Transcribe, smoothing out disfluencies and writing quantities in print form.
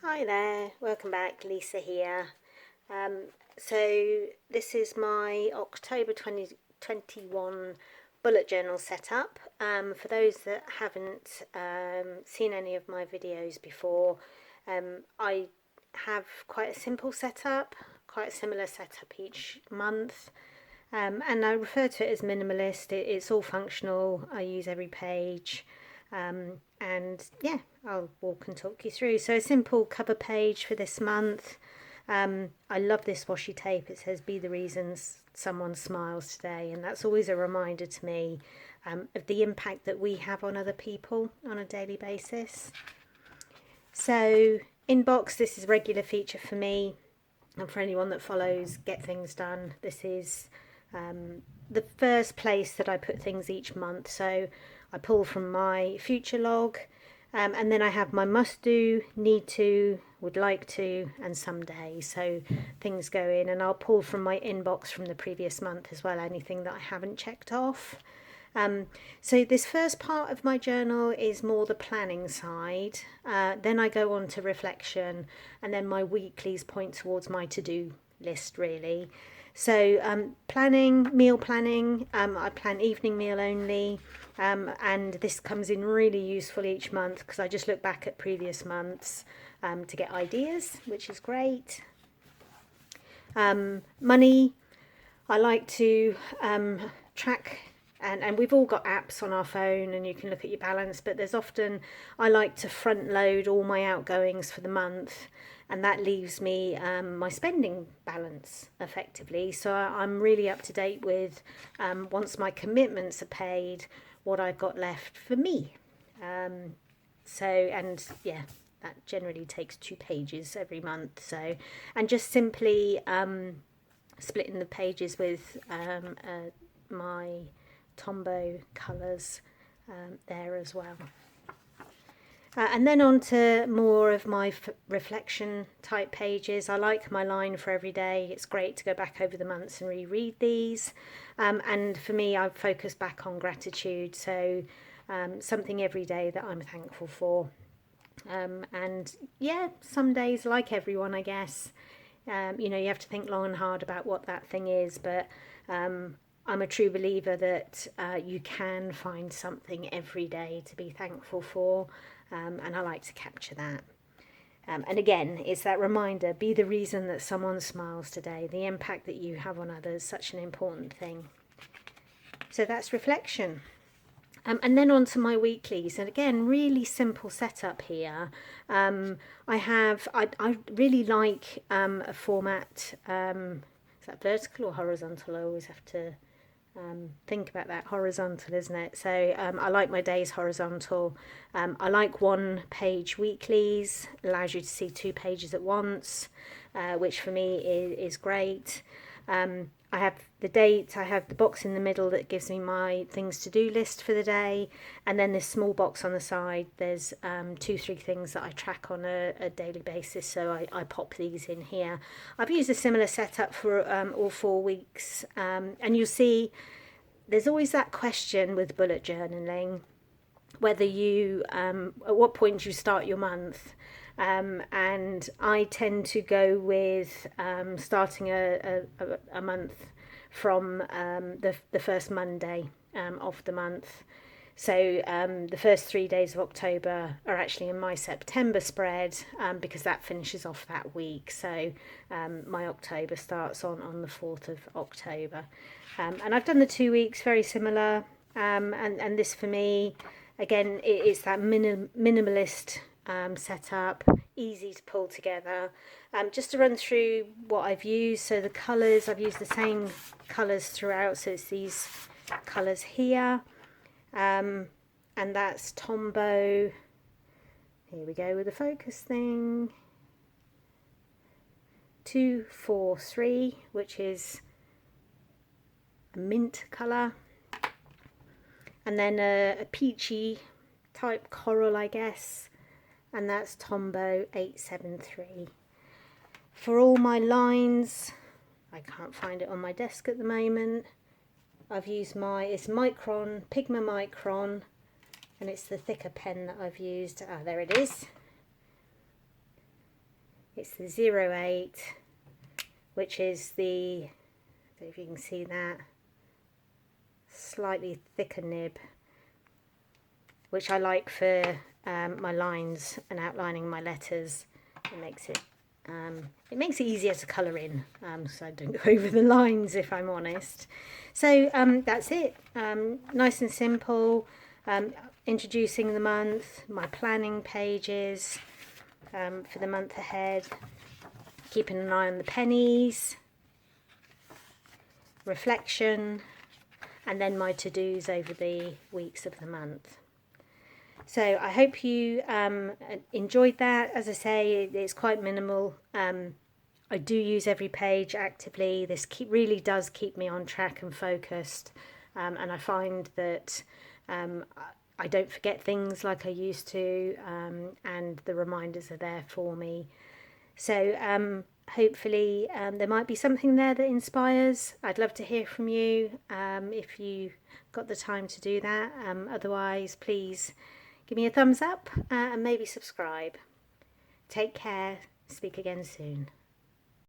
Hi there, welcome back, Lisa here. So this is my October 2021 bullet journal setup. For those that haven't seen any of my videos before, I have quite a simple setup, quite a similar setup each month. And I refer to it as minimalist. It's all functional. I use every page. And yeah, I'll walk and talk you through. So a simple cover page for this month. I love this washi tape. It says, "Be the reasons someone smiles today." And that's always a reminder to me of the impact that we have on other people on a daily basis. So inbox, this is a regular feature for me. And for anyone that follows Get Things Done, this is the first place that I put things each month. So I pull from my future log, and then I have my must do, need to, would like to, and someday. So things go in, and I'll pull from my inbox from the previous month as well, anything that I haven't checked off. So this first part of my journal is more the planning side. Then I go on to reflection, and then my weeklies point towards my to-do list, really. So meal planning, I plan evening meal only, and this comes in really useful each month because I just look back at previous months to get ideas, which is great. Money, I like to track, and we've all got apps on our phone and you can look at your balance, but there's often, I like to front load all my outgoings for the month, and that leaves me my spending balance effectively. So I'm really up to date with, once my commitments are paid, what I've got left for me. And yeah, that generally takes 2 pages every month. So, and just simply splitting the pages with my Tombow colours there as well. And then on to more of my reflection type pages. I like my line for every day. It's great to go back over the months and reread these. And for me, I've focused back on gratitude. So something every day that I'm thankful for. And yeah, some days, like everyone, I guess, you have to think long and hard about what that thing is. But I'm a true believer that you can find something every day to be thankful for. And I like to capture that. And again, it's that reminder, be the reason that someone smiles today. The impact that you have on others, such an important thing. So that's reflection. And then on to my weeklies, and again, really simple setup here. I really like a format. Is that vertical or horizontal? I always have to think about that. Horizontal, isn't it? So I like my days horizontal. I like 1-page weeklies. Allows you to see 2 pages at once, which for me is great. I have the date, I have the box in the middle that gives me my things to do list for the day, and then this small box on the side, there's 2-3 things that I track on a daily basis, so I pop these in here. I've used a similar setup for all 4 weeks, and you'll see there's always that question with bullet journaling, whether you, at what point you start your month. And I tend to go with starting a month from the first Monday of the month. So the first 3 days of October are actually in my September spread, because that finishes off that week. So my October starts on the 4th of October. And I've done the 2 weeks very similar. And this for me, again, it's that minimalist setup, easy to pull together. Just to run through what I've used. So the colours, I've used the same colours throughout. So it's these colours here. And that's Tombow. Here we go with the focus thing. 243, which is a mint colour. And then a peachy type coral, I guess. And that's Tombow 873. For all my lines, I can't find it on my desk at the moment. I've used it's Micron, Pigma Micron, and it's the thicker pen that I've used. There it is. It's the 08, which is the, I don't know if you can see that, slightly thicker nib, which I like for my lines and outlining my letters. It makes it easier to colour in, so I don't go over the lines, if I'm honest. So that's it. Nice and simple. Introducing the month, my planning pages for the month ahead, keeping an eye on the pennies, reflection, and then my to-dos over the weeks of the month. So I hope you enjoyed that. As I say, it's quite minimal. I do use every page actively. This really does keep me on track and focused, and I find that I don't forget things like I used to, and the reminders are there for me. So hopefully there might be something there that inspires. I'd love to hear from you if you got the time to do that. Otherwise, please give me a thumbs up and maybe subscribe. Take care. Speak again soon.